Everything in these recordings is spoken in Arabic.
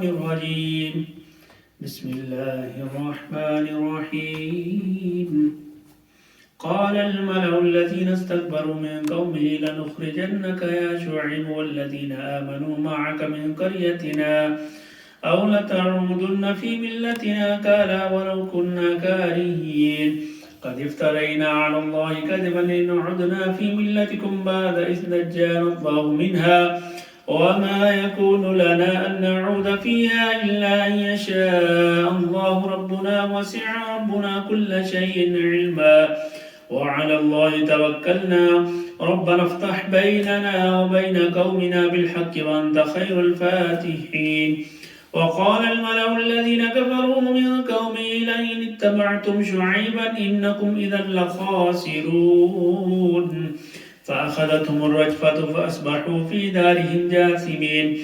الرجيم بسم الله الرحمن الرحيم قال الملأ الذين استكبروا من قومه لنخرجنك يا شعيب والذين آمنوا معك من قريتنا أو لتعودن في ملتنا قال ولو كنا كارهين قد افترينا على الله كذبا إن عدنا في ملتكم بعد إذ نجانا الله منها وما يكون لنا أن نعود فيها إلا أن يشاء الله ربنا وسع ربنا كل شيء علما وعلى الله توكلنا ربنا افتح بيننا وبين قومنا بالحق وأنت خير الفاتحين وقال الملأ الذين كفروا من قومه لئن اتبعتم شعيبا إنكم إذا لخاسرون فأخذتهم الرجفة فأصبحوا في دارهم جاثمين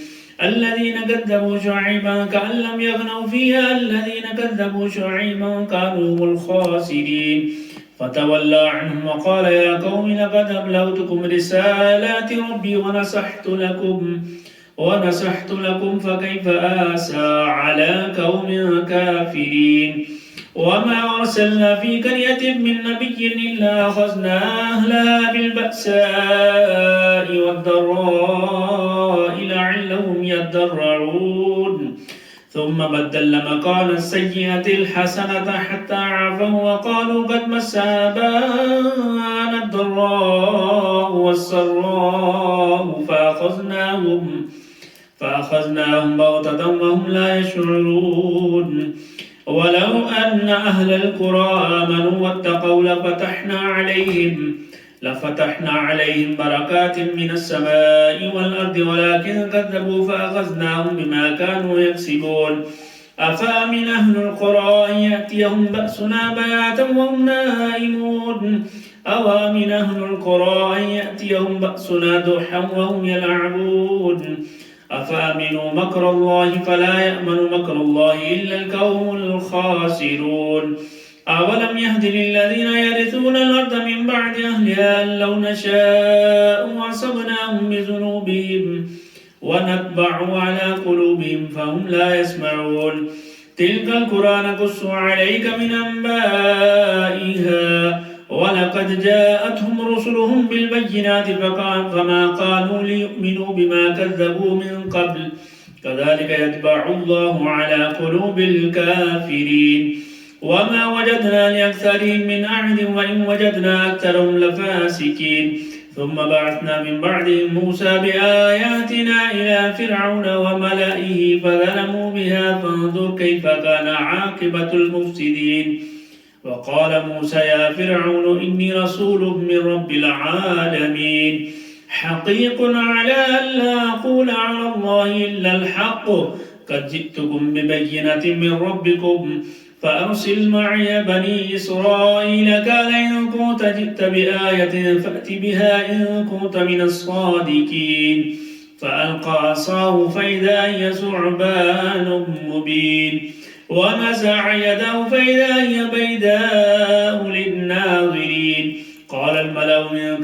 الذين كذبوا شعيبا كأن لم يغنوا فيها الذين كذبوا شعيبا كانوا هم الخاسرين فتولى عنهم وقال يا قوم لقد أبلغتكم رسالات ربي ونصحت لكم فكيف آسى على قوم كافرين وما أرسلنا في قرية من نبي إلا أخذنا أهلها بالبأساء والضراء لعلهم يضرعون ثم بدل مكان السيئة الحسنة حتى عفوا وقالوا قد مس آباءنا الضراء والسراء فأخذناهم بغتة وهم لا يشعرون ولو أن أهل القرى آمنوا واتقوا لفتحنا عليهم بركات من السماء والأرض ولكن كذبوا فأخذناهم بما كانوا يكسبون أفأمن أهل القرى أن يأتيهم بأسنا بياتا وهم نائمون أوامن أهل القرى أن يأتيهم بأسنا ضحى وهم يلعبون أفأمنوا مكر الله فلا يأمن مكر الله إلا القوم الخاسرون أولم يهد للذين يرثون الأرض من بعد أهلها أن لو نشاء أصبناهم بذنوبهم ونطبع على قلوبهم فهم لا يسمعون تلك القرى نقص عليك من أنبائها ولقد جاءتهم رسلهم بالبينات فما كانوا ليؤمنوا بما كذبوا من قبل كذلك يطبع الله على قلوب الكافرين وما وجدنا لأكثرهم من عهد وإن وجدنا أكثرهم لفاسقين ثم بعثنا من بعدهم موسى بآياتنا إلى فرعون وملئه فظلموا بها فانظر كيف كان عاقبة المفسدين وقال موسى يا فرعون إني رسول من رب العالمين حقيق على ألا أقول على الله إلا الحق قد جئتكم ببينة من ربكم فأرسل معي بني إسرائيل قال إن كنت جئت بآية فأت بها إن كنت من الصادقين فألقى عصاه فإذا هي ثعبان مبين ونزع يده فإذا هي بيداء للناظرين قال الملأ من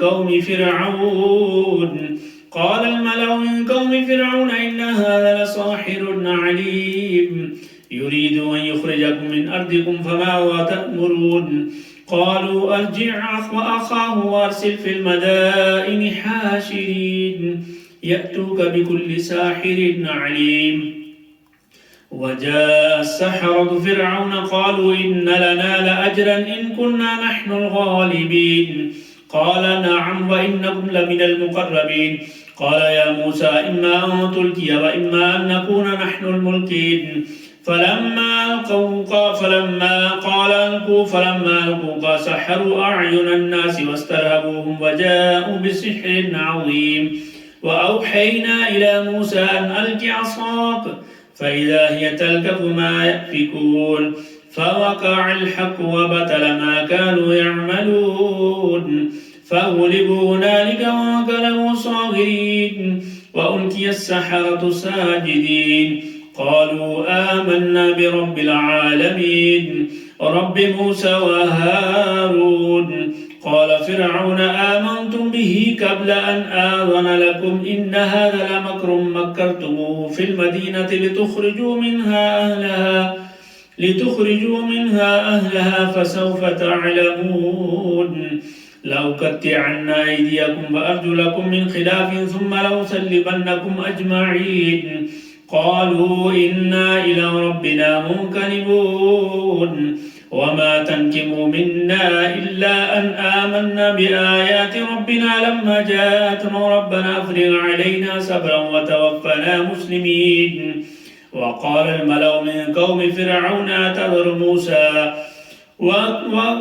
قوم فرعون إن هذا لساحر عليم يريد أن يخرجكم من أرضكم فماذا تأمرون قالوا أرجع وأخاه وأرسل في المدائن حاشرين يأتوك بكل ساحر عليم وجاء السحرة فرعون قالوا إن لنا لأجرا إن كنا نحن الغالبين قال نعم وإنكم لمن المقربين قال يا موسى إما أن تلقي وإما أن نكون نحن الملقين فلما ألقوا سحروا أعين الناس واسترهبوهم وجاءوا بسحر عظيم وأوحينا إلى موسى أن ألق عصاك فإذا هي تلقف ما يأفكون فوقع الحق وبطل ما كانوا يعملون فغلبوا هنالك وانقلبوا صاغرين وألقي السحرة ساجدين قالوا آمنا برب العالمين رب موسى وهارون قال فرعون آمنتم به قبل أن آذن لكم إن هذا لمكر مكرتموه في المدينة لتخرجوا منها أهلها فسوف تعلمون لأقطعن أيديكم وأرجلكم من خلاف ثم لأصلبنكم أجمعين قالوا إنا إلى ربنا منقلبون وما تنكموا منا إلا أن آمنا بآيات ربنا لما جاءتنا ربنا أفرغ علينا صبرا وتوفنا مسلمين وقال الملأ من قوم فرعون أتذر موسى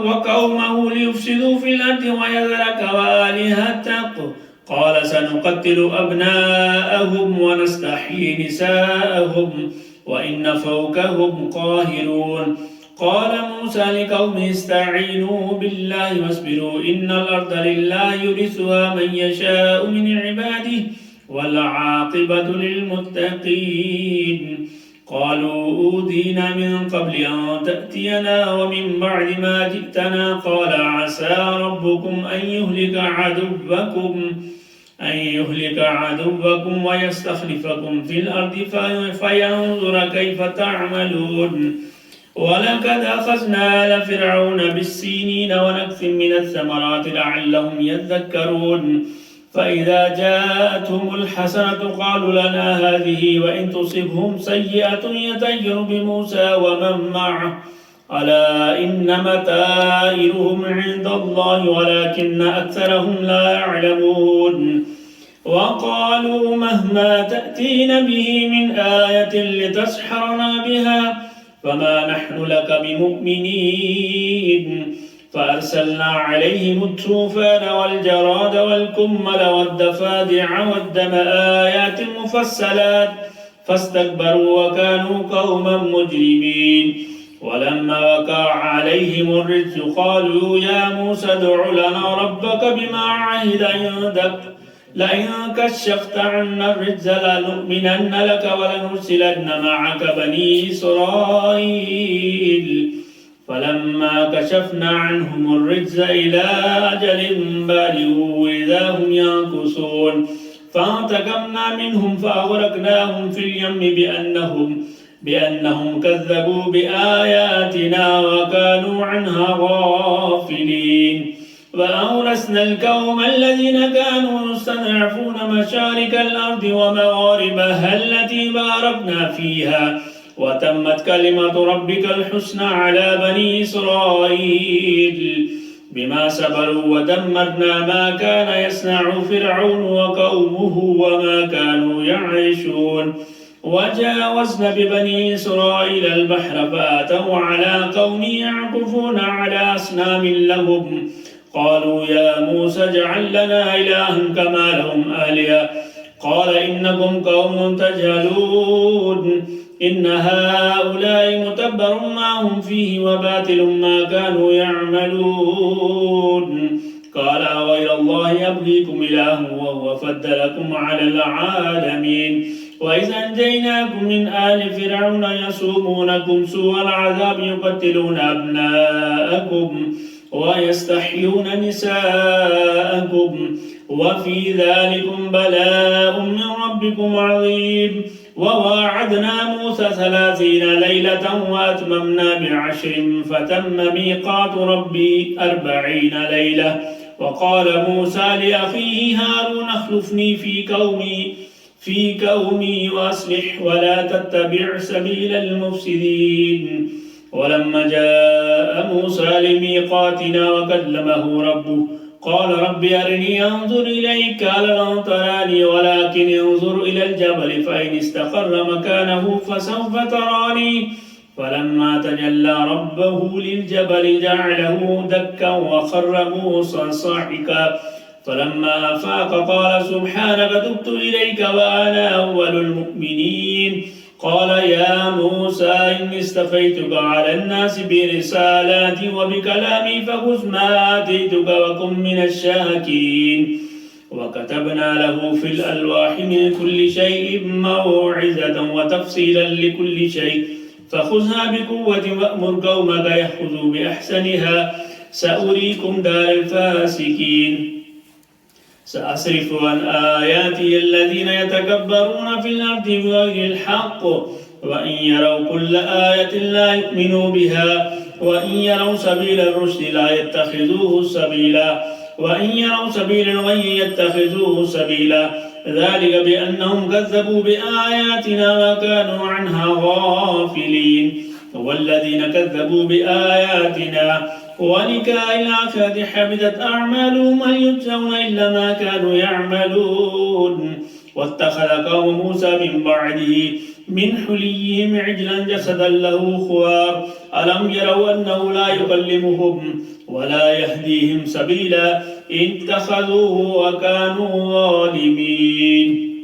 وقومه ليفسدوا في الأرض ويذرك وآلهتك قال سنقتل أبناءهم ونستحيي نساءهم وإن فوقهم قاهرون قال موسى لقومه استعينوا بالله واصبروا إن الأرض لله يورثها من يشاء من عباده والعاقبة للمتقين قالوا أوذينا من قبل أن تأتينا ومن بعد ما جئتنا قال عسى ربكم أن يهلك عدوكم ويستخلفكم في الأرض فينظر كيف تعملون ولقد أخذنا آل فرعون بالسنين ونكث من الثمرات لعلهم يذكرون فإذا جاءتهم الحسنة قالوا لنا هذه وإن تصبهم سيئة يطيروا بموسى ومن معه ألا إنما طائرهم عند الله ولكن أكثرهم لا يعلمون وقالوا مهما تأتين به من آية لتسحرنا بها فما نحن لك بمؤمنين فأرسلنا عليهم الطوفان والجراد والكمل والضفادع والدم آيات مفصلات فاستكبروا وكانوا قوما مجرمين ولما وقع عليهم الرجز قالوا يا موسى ادع لنا ربك بما عهد عندك لئن كشفت عنا الرجز لنؤمنن لك ولنرسلن معك بني إسرائيل فلما كشفنا عنهم الرجز إلى أجل بالغوا إذا هم ينكثون فانتقمنا منهم فأغرقناهم في اليم بأنهم كذبوا بآياتنا وكانوا عنها غافلين وأورثنا القوم الذين كانوا يستضعفون مشارق الأرض ومغاربها التي باركنا فيها وتمت كلمة ربك الحسنى على بني إسرائيل بما صبروا ودمرنا ما كان يصنع فرعون وقومه وما كانوا يعيشون وجاوزنا ببني إسرائيل البحر فأتوا على قوم يعكفون على أصنام لهم قالوا يا موسى اجعل لنا إلها كما لهم آلهة قال إنكم قوم تجهلون إن هؤلاء متبر ما هم فيه وباطل ما كانوا يعملون قال غير الله أبغيكم إله وهو فضلكم على العالمين وإذا أنجيناكم من آل فرعون يسومونكم سوء العذاب يقتلون أبناءكم ويستحيون نساءكم وفي ذلكم بلاء من ربكم عظيم وواعدنا موسى 30 ليلة وأتممنا ب10 فتم ميقات ربي 40 ليلة وقال موسى لأخيه هارون اخلفني في قومي وأصلح ولا تتبع سبيل المفسدين ولما جاء موسى لميقاتنا وكلمه ربه قال رب أرني أنظر إليك قال لن تراني ولكن انظر إلى الجبل فإن استقر مكانه فسوف تراني فلما تجلى ربه للجبل جعله دكا وخر موسى صاعقا فلما أفاق قال سبحانك تبت إليك وأنا أول المؤمنين قال يا موسى إني استفيتك على الناس برسالاتي وبكلامي فخذ ما آتيتك وكن من الشاكرين وكتبنا له في الألواح من كل شيء موعظة وتفصيلا لكل شيء فخذها بقوة وأمر قومك يأخذوا بأحسنها سأريكم دار الفاسقين سأصرف عن آياتي الذين يتكبرون في الأرض بغير الحق وإن يروا كل آية لا يؤمنوا بها وإن يروا سبيل الرشد لا يتخذوه سبيلا وإن يروا سبيل الغي يتخذوه سبيلا ذلك بأنهم كذبوا بآياتنا وكانوا عنها غافلين والذين كذبوا بآياتنا ولقاء الآخرة حبطت أعمالهم هل يجزون إلا ما كانوا يعملون واتخذ قوم موسى من بعده من حليهم عجلا جسدا له خوار ألم يروا أنه لا يكلمهم ولا يهديهم سبيلا اتخذوه وكانوا ظالمين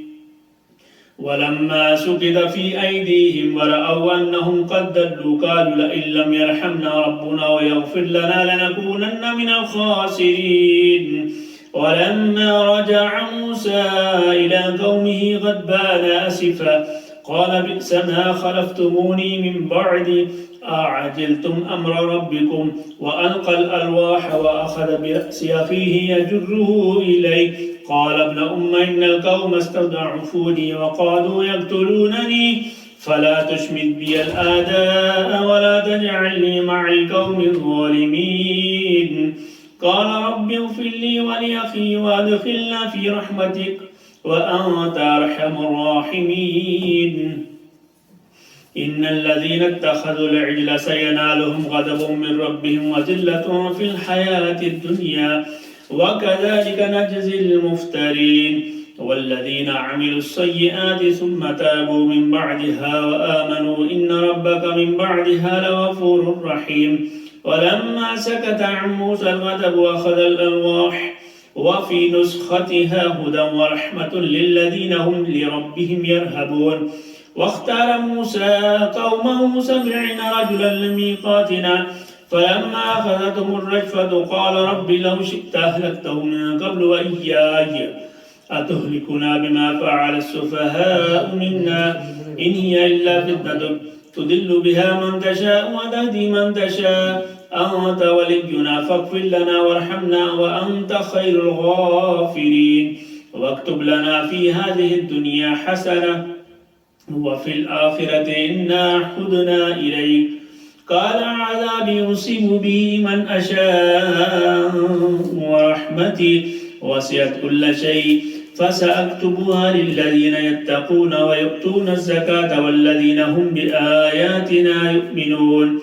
ولما سكت في أيديهم ورأوا أنهم قد ضلوا قالوا لئن لم يرحمنا ربنا ويغفر لنا لنكونن من الخاسرين ولما رجع موسى إلى قومه غضبان أسفا قال بئس ما خلفتموني من بعدي أعجلتم أمر ربكم وألقى الألواح وأخذ برأس أخيه يجره إليه قال ابن أم إن القوم استضعفوني وقالوا يقتلونني فلا تشمت بي الأعداء ولا تجعلني مع القوم الظالمين قال رب اغفر لي ولأخي وادخلنا في رحمتك وأنت أرحم الراحمين إن الذين اتخذوا العجل سينالهم غضب من ربهم وذلة في الحياة الدنيا وكذلك نجزي المفترين والذين عملوا السيئات ثم تابوا من بعدها وآمنوا إن ربك من بعدها لغفور رحيم ولما سكت عن موسى الغضب أخذ الألواح وفي نسختها هدى ورحمة للذين هم لربهم يرهبون واختار موسى قومه 70 رجلا لميقاتنا فلما أخذتهم الرجفة قال رب لو شئت أهلكتهم من قبل وإياي أتهلكنا بما فعل السفهاء منا إن هي إلا فتنة تضل بها من تشاء وتهدي من تشاء أنت ولينا فاغفر لنا وارحمنا وأنت خير الغافرين واكتب لنا في هذه الدنيا حسنة وفي الآخرة إنا هدنا إليك قال عذابي يصيب به من أشاء ورحمتي وسعت كل شيء فسأكتبها للذين يتقون ويؤتون الزكاة والذين هم بآياتنا يؤمنون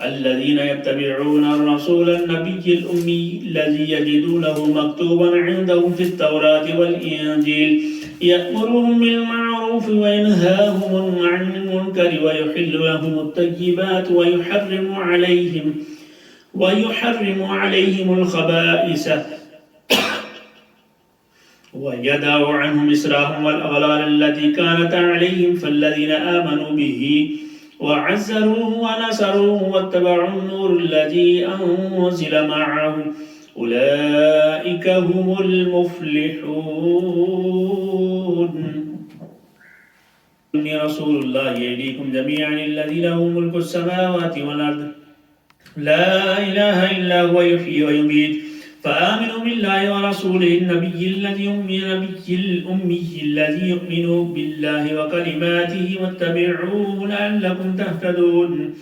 الذين يتبعون الرسول النبي الأمي الذي يجدونه مكتوبا عندهم في التوراة والإنجيل يأمرهم بالمعروف وينهاهم عن المنكر ويحل لهم الطيبات ويحرم عليهم الخبائث ويدع عنهم إسرهم والأغلال التي كانت عليهم فالذين آمنوا به وعزروه ونصروه واتبعوا النور الذي أنزل معه أولئك هم المفلحون إني رسول الله إليكم جميعا الذي له ملك السماوات والأرض لا إله إلا هو يحيي ويميت فآمنوا بالله ورسوله النبي الأمي الذي يؤمن بالله وكلماته واتبعوه لعلكم تهتدون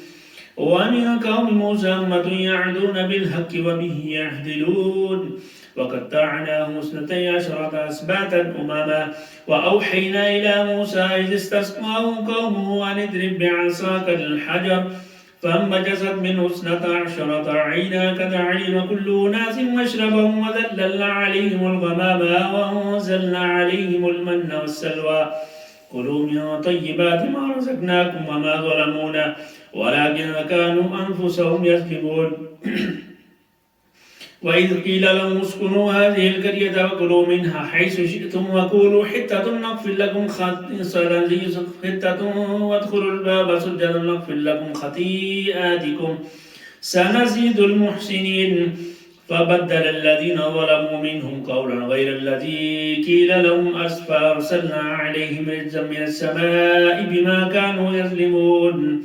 ومن قوم موسى أمة يعدون بالحق وبه يعدلون وقطعناهم 12 أسباطا أمما وأوحينا إلى موسى إذ استسقاه قومه أن اضرب بعصاك الحجر فانبجست منه 12 عينا قد علم كل أناس مشربهم وذللنا عليهم الغمام وأنزلنا عليهم المن والسلوى كلوا من طيبات ما رزقناكم وما ظلمونا ولكن كانوا أنفسهم يظلمون وإذ قيل لهم اسكنوا هذه القرية وكلوا منها حيث شئتم وقولوا حتة نغفر لكم وادخلوا الباب سجدا نغفر لكم خطيئاتكم سنزيد المحسنين فبدل الذين ظلموا منهم قولا غير الذي قيل لهم فأرسلنا عليهم رجزا من السماء بما كانوا يظلمون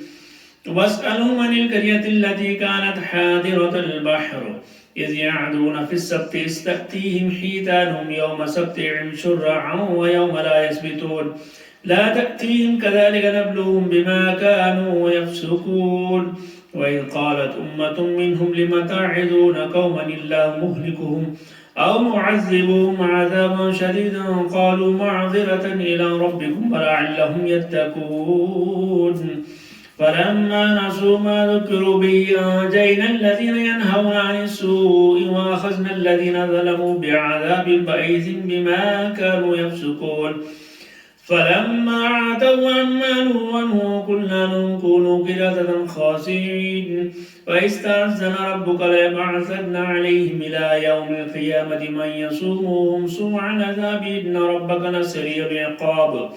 واسألهم عن القرية التي كانت حاضرة البحر إذ يعدون في السبت إذ تأتيهم حيتانهم يوم سبتهم شرعا ويوم لا يسبتون لا تأتيهم كذلك نبلوهم بما كانوا يفسقون وإذ قالت أمة منهم لم تعظون قوما الله مهلكهم أو معذبهم عذابا شديدا قالوا معذرة إلى ربكم ولعلهم يتقون فلما نسوا ما ذكروا به أنجينا الذين ينهون عن السوء وأخذنا الذين ظلموا بعذاب بئيس بما كانوا يفسقون فلما عتوا عما نهوا عنه قلنا لهم كونوا قردة خاسئين فاستأذن ربك ليبعثن عليهم إلى يوم القيامة من يسومهم سوء العذاب إن ربك لسريع العقاب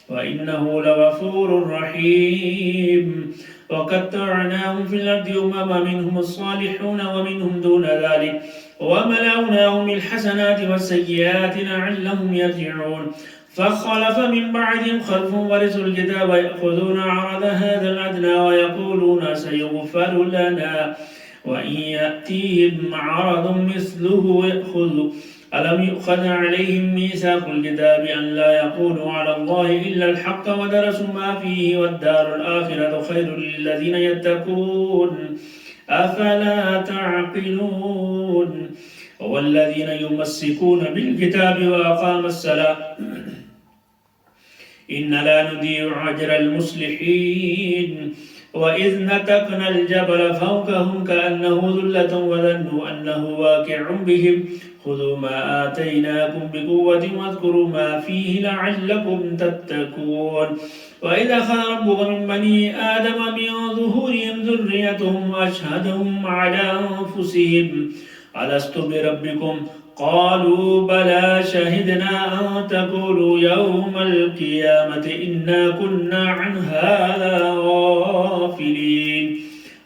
وإنه لغفور رحيم وقطعناهم في الأرض أمما منهم الصالحون ومنهم دون ذلك وملأناهم بالحسنات والسيئات لعلهم يرجعون فخلف من بعدهم خلف ورثوا الكتاب يأخذون عرض هذا الأدنى ويقولون سيغفر لنا وإن يأتيهم عرض مثله يأخذوا ألم يؤخذ عليهم ميثاق الكتاب أن لا يقولوا على الله إلا الحق ودرسوا ما فيه والدار الآخرة خير للذين يتقون أفلا تعقلون والذين يمسكون بالكتاب وأقاموا الصلاة إن لا نضيع أجر المصلحين وإذ نتقنا الجبل فوقهم كأنه ذلة وظنوا أنه واقع بهم خذوا ما آتيناكم بقوة واذكروا ما فيه لعلكم تتقون وإذا أخذ ربك من بني آدم من ظهورهم ذريتهم وأشهدهم على أنفسهم ألست بربكم قالوا بلى شهدنا أن تقولوا يوم القيامة إنا كنا عن هذا غافلين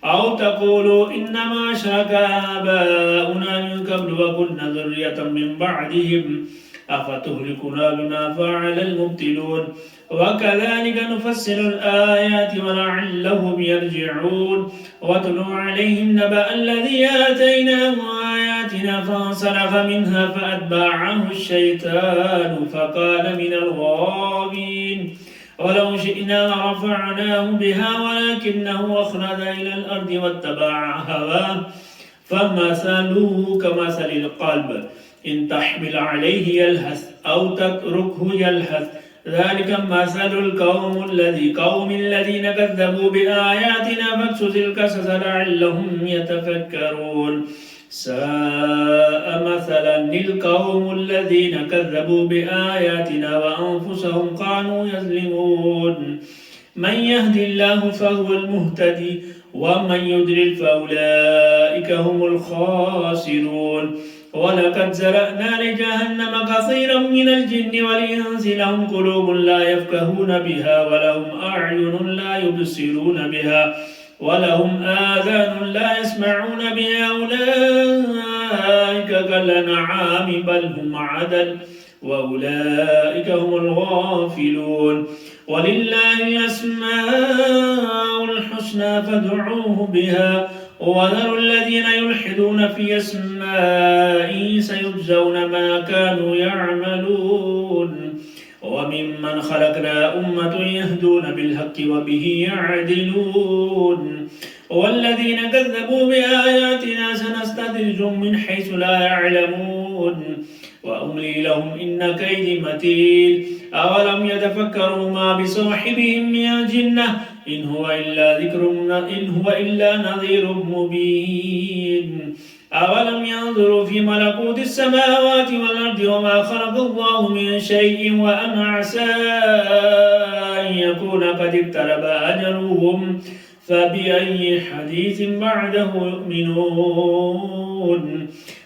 أو تقولوا إنما أشرك آباؤنا من قبل وكنا ذرية من بعدهم أفتهلكنا بما فعل المبتلون وكذلك نفسر الآيات ولعلهم يرجعون واتل عليهم نبأ الذي آتيناه آياتنا فانسلخ منها فأتبعه الشيطان فقال من الغاوين ولو شئنا لرفعناه بها ولكنه أخلد إلى الأرض واتبع هواه فمثله كمثل القلب إن تحمل عليه يلهث أو تتركه يلهث ذلك مثل القوم الذين كذبوا بآياتنا فاقصص القصص لعلهم يتفكرون ساء مثلا للقوم الذين كذبوا بآياتنا وأنفسهم كانوا يظلمون من يهد الله فهو المهتدي ومن يضلل فأولئك هم الخاسرون ولقد زرأنا لجهنم كثيرا من الجن والإنس لهم قلوب لا يفقهون بها ولهم أعين لا يبصرون بها ولهم آذان لا يسمعون بها أولئك كالأنعام بل هم عدل وأولئك هم الغافلون ولله الأسماء الحسنى فادعوه بها وذروا الذين يلحدون في أسمائه سيجزون ما كانوا يعملون وممن خلقنا أمة يهدون بالحق وبه يعدلون والذين كذبوا بآياتنا سنستدرجهم من حيث لا يعلمون وأملي لهم إن كيدي متين أولم يتفكروا ما بصاحبهم من جنة إن هو إلا نذير مبين أولم ينظروا في ملكوت السماوات والأرض وما خلق الله من شيء وأن عسى أن يكون قد اقترب أجلهم فبأي حديث بعده يؤمنون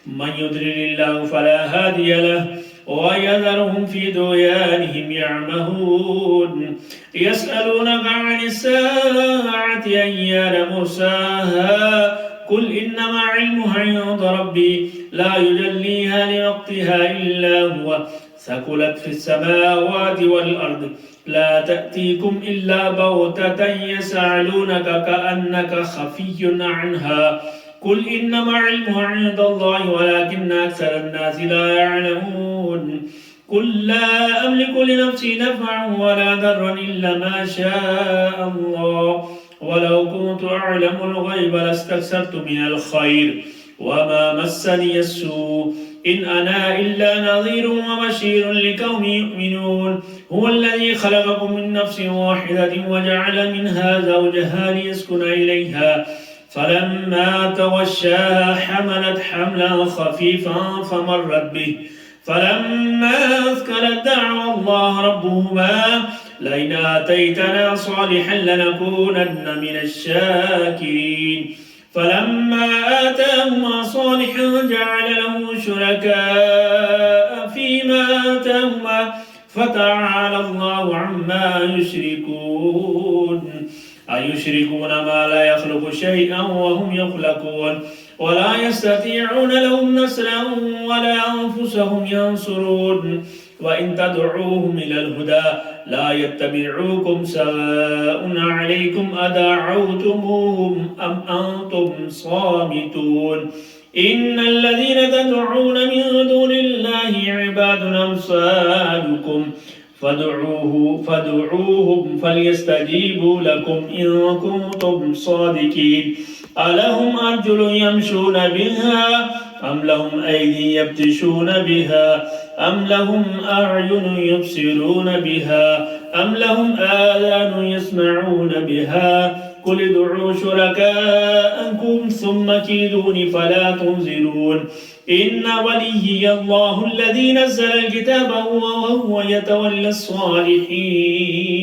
من يضلل الله فلا هادي له ويذرهم في طغيانهم يعمهون يسألونك عن الساعة أيان مرساها قل إنما علمها عند ربي لا يجليها لوقتها إلا هو ثقلت في السماوات والأرض لا تأتيكم إلا بغتة يسألونك كأنك خفي عنها قل إنما علمها عند الله ولكن أكثر الناس لا يعلمون قل لا أملك لنفسي نفعا ولا ضرا إلا ما شاء الله ولو كنت أعلم الغيب لاستكثرت من الخير وما مسني السوء إن أنا إلا نظير وبشير لقوم يؤمنون هو الذي خلقكم من نفس واحدة وجعل منها زوجها ليسكن إليها فلما تغشاها حملت حملا خفيفا فمرت به فلما أثقلت دعوا الله ربهما لئن آتيتنا صالحا لنكونن من الشاكرين فلما آتاهما صالحا جعل له شركاء فيما آتاهما فتعالى الله عما يشركون أيشركون ما لا يخلق شيئا وهم يخلقون ولا يستطيعون لهم نصرا ولا أنفسهم ينصرون وإن تدعوهم إلى الهدى لا يتبعوكم سواء عليكم أدعوتموهم أم أنتم صامتون إن الذين تدعون من دون الله عباد أمثالكم فادعوهم فليستجيبوا لكم إن كنتم صادقين ألهم أرجل يمشون بها أم لهم أيدي يبطشون بها أم لهم أعين يبصرون بها أم لهم آذان يسمعون بها قل ادعوا شركاءكم ثم كيدون فلا تنظرون إن وليي الله الذي نزل الكتاب وهو يتولى الصالحين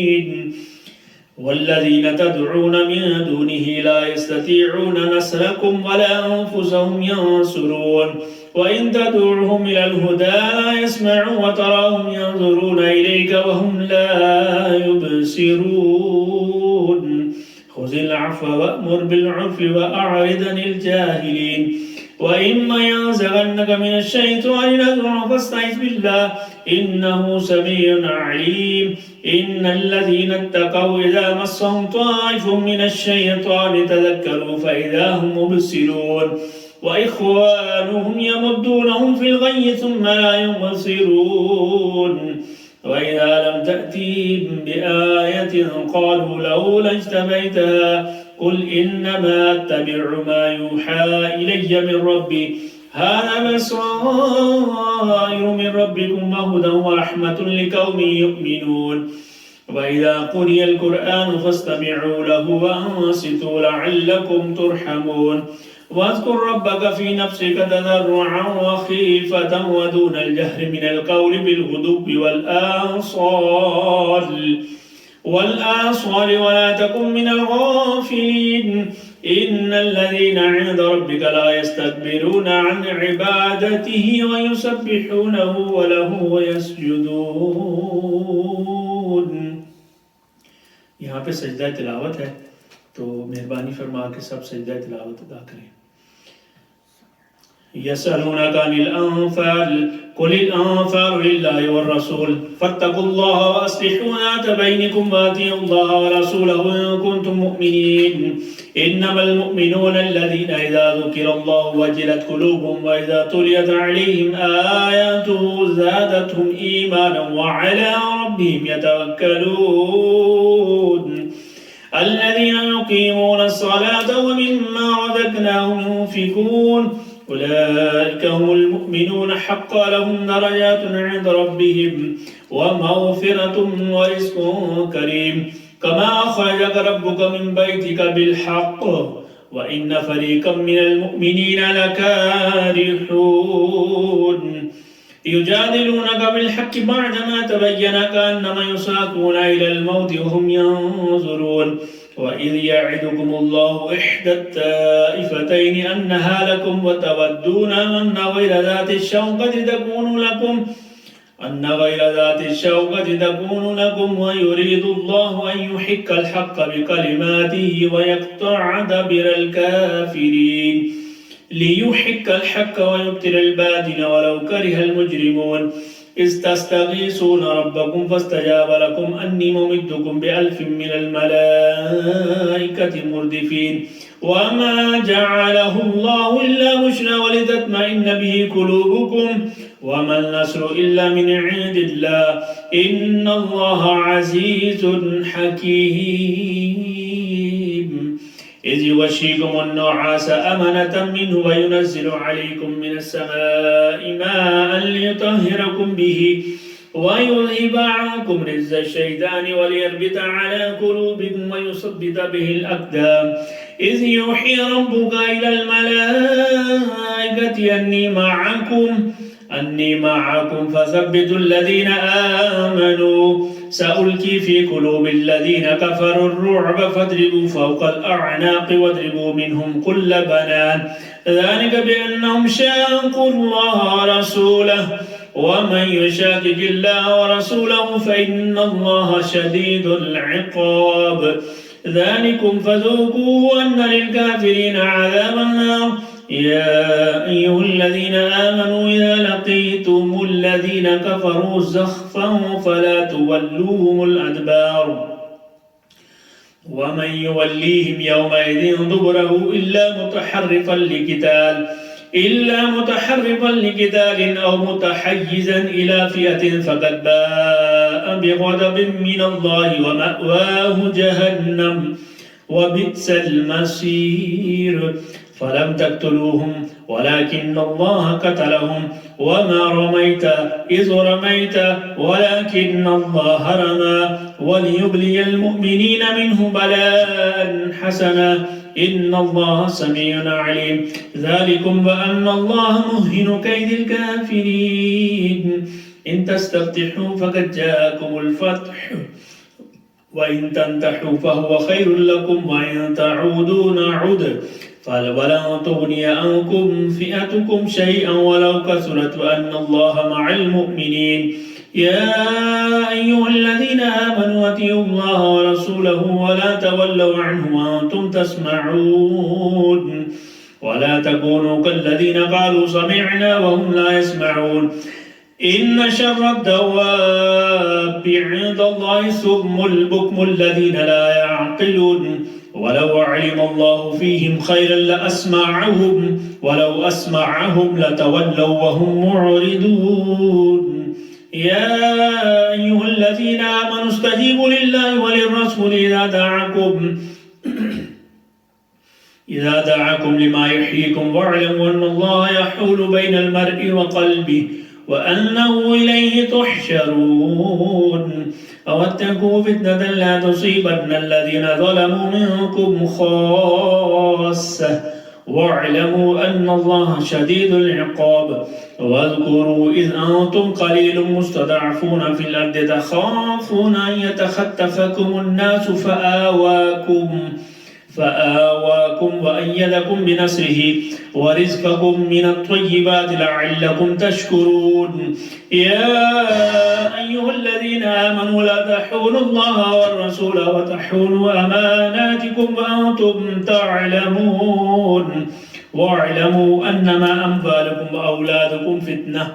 والذين تدعون من دونه لا يستطيعون نصركم ولا أنفسهم ينصرون وإن تدعوهم إلى الهدى لا يسمعوا وتراهم ينظرون إليك وهم لا يبصرون خذ العفو وأمر بالعرف وأعرض عن الجاهلين وإما ينزغنك من الشيطان نزغ فاستعذ بالله إنه سميع عليم إن الذين اتقوا إذا مسهم طائف من الشيطان تذكروا فإذا هم مبصرون وإخوانهم يمدونهم في الغي ثم لا يبصرون وإذا لم تأتيهم بآية قالوا لولا اجتبيتها قل إنما أتبع ما يوحى إلي من ربي هذا بصائر من ربكم وهدى ورحمة لقوم يؤمنون وإذا قرئ القرآن فاستمعوا له وأنصتوا لعلكم ترحمون واذكر ربك في نفسك تضرعا وخيفة ودون الجهر من القول بالغدو والآصال ولا تكن من الغافلين إن الذين عند ربك لا يستكبرون عن عبادته ويسبحونه وله يسجدون. यहाँ पे सजदा तिलावत है तो मेहरबानी फरमा के सब सजदा तिलावत अदा करें. يسألونك عن الأنفال قل الأنفال لله والرسول فاتقوا الله وأصلحوا ذات بينكم وأطيعوا الله ورسوله إن كنتم مؤمنين إنما المؤمنون الذين إذا ذكر الله وجلت قلوبهم وإذا تليت عليهم آياته زادتهم إيمانا وعلى ربهم يتوكلون الذين يقيمون الصلاة ومما رزقناهم ينفقون أولئك هم المؤمنون حقا لهم درجات عند ربهم ومغفرة ورزق كريم كما أخرجك ربك من بيتك بالحق وإن فريقا من المؤمنين لكارهون يجادلونك بالحق بعدما تبين كأنما يساقون إلى الموت وهم ينظرون وإذ يعدكم الله إحدى الطائفتين أنها لكم وتودون أن غير ذات الشوكة تكون لكم ويريد الله أن يحق الحق بكلماته ويقطع دبر الكافرين ليحق الحق ويبطل الباطل ولو كره المجرمون إذ تستغيثون ربكم فاستجاب لكم أني ممدكم ب1000 من الملائكة مردفين وما جعله الله إلا بشرى ولتطمئن به قلوبكم وما النصر إلا من عند الله إن الله عزيز حكيم إذ يغشيكم النعاس أمنة منه وينزل عليكم من السماء ماء ليطهركم به ويذهب عنكم رجز الشيطان وليربط على قلوبكم ويثبت به الأقدام إذ يوحي ربك إلى الملائكة أني معكم فثبتوا الذين آمنوا سألقي في قلوب الذين كفروا الرعب فاضربوا فوق الأعناق واضربوا منهم كل بنان ذلك بأنهم شاقوا الله ورسوله ومن يشاقق الله ورسوله فإن الله شديد العقاب ذلكم فذوقوا أن للكافرين عذاب النار يا أيها الذين آمنوا إذا لقيتم الذين كفروا زحفا فلا تولوهم الأدبار ومن يوليهم يومئذ دبره إلا متحرفا لقتال أو متحيزا إلى فئة فقد باء بغضب من الله ومأواه جهنم وبئس المصير فلم تقتلوهم ولكن الله قتلهم وما رميت إذ رميت ولكن الله رمى وليبلي المؤمنين منه بلاء حسنا إن الله سميع عليم ذلكم وأن الله مهن كيد الكافرين إن تستفتحوا فقد جاءكم الفتح وإن تنتحوا فهو خير لكم وإن تعودوا نعود ولن تغني عنكم فئتكم شيئا ولو كثرت وأن الله مع المؤمنين يا أيها الذين آمنوا أطيعوا الله ورسوله ولا تولوا عنه وأنتم تسمعون ولا تكونوا كالذين قالوا سمعنا وهم لا يسمعون إن شر الدواب عند الله الصم البكم الذين لا يعقلون ولو علم الله فيهم خيرا لأسمعهم ولو أسمعهم لتولوا وهم معرضون يا أيها الذين آمنوا استجيبوا لله وللرسول إذا دعاكم لما يحييكم واعلموا أن الله يحول بين المرء وقلبه وأنه إليه تحشرون واتقوا فتنة لا تصيبن الذين ظلموا منكم خاصة واعلموا أن الله شديد العقاب واذكروا إذ أنتم قليل مستضعفون في الأرض تخافون أن يتخطفكم الناس فآواكم وأيدكم بنصره ورزقكم من الطيبات لعلكم تشكرون يا أيها الذين آمنوا لا تحونوا الله والرسول وتحونوا أماناتكم وأنتم تعلمون واعلموا أنما أموالكم وأولادكم فتنة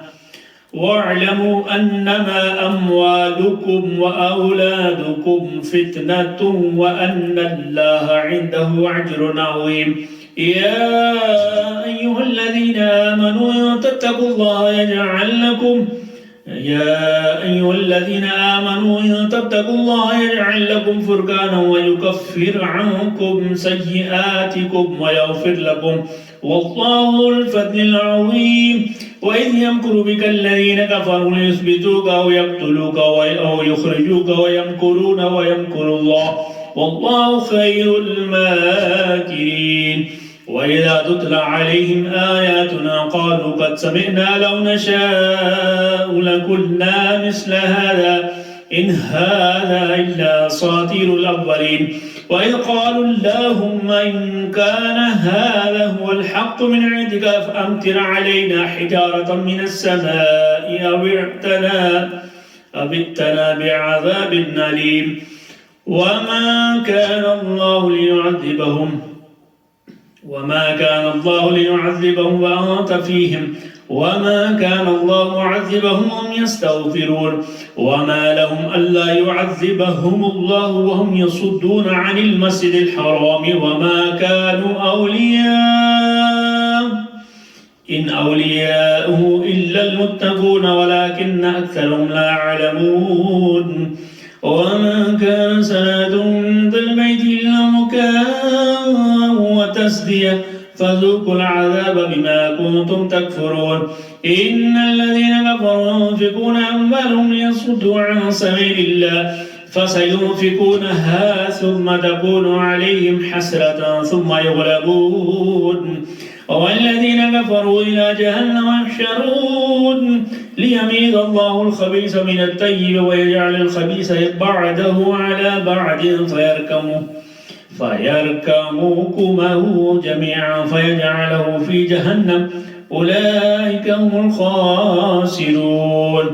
واعلموا أنما أموالكم وأولادكم فتنة وأن الله عنده أجر عظيم يا أيها الذين آمنوا تتقوا الله يجعل لكم فرقانا ويكفر عنكم سيئاتكم ويغفر لكم والله ذو الفضل العظيم وإذ يمكر بك الذين كفروا ليثبتوك أو يقتلوك أو يخرجوك ويمكرون ويمكر الله والله خير الماكرين وإذا تتلى عليهم آياتنا قالوا قد سمعنا لو نشاء لقلنا مثل هذا إن هذا إلا أساطير الأولين وإذ قالوا اللهم إن كان هذا هو الحق من عندك فأمطر علينا حجارة من السماء أو ائتنا بعذاب أليم وما كان الله ليعذبهم وأنت فيهم وما كان الله معذبهم وهم يستغفرون وما لهم ألا يعذبهم الله وهم يصدون عن المسجد الحرام وما كانوا أولياء إن أولياؤه إلا المتقون ولكن أكثرهم لا يعلمون وما كان صلاتهم عند البيت إلا مكاء وتسدية فذوقوا العذاب بما كنتم تكفرون إن الذين كفروا ينفقون أموالهم ليصدوا عن سبيل الله فسينفقونها ثم تكون عليهم حسرة ثم يغلبون والذين كفروا إلى جهنم يحشرون ليميز الله الخبيث من الطيب ويجعل الخبيث بعده على بعد فيركمكمه جميعا فيجعله في جهنم أولئك هم الخاسرون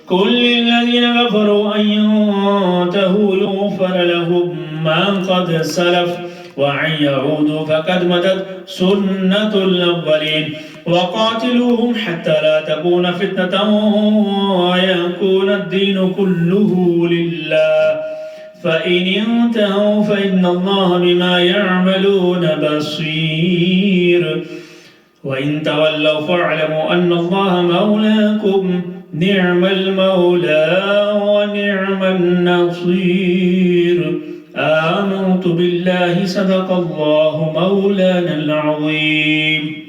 كل الذين كفروا أن ينتهوا يغفر لهم ما قد سلف وأن يعودوا فقد مدت سنة الأولين وقاتلوهم حتى لا تكون فتنة ويكون الدين كله لله فإن انتهوا فإن الله بما يعملون بصير وإن تولوا فاعلموا أن الله مولاكم نعم المولى ونعم النصير آمنت بالله صدق الله مولانا العظيم.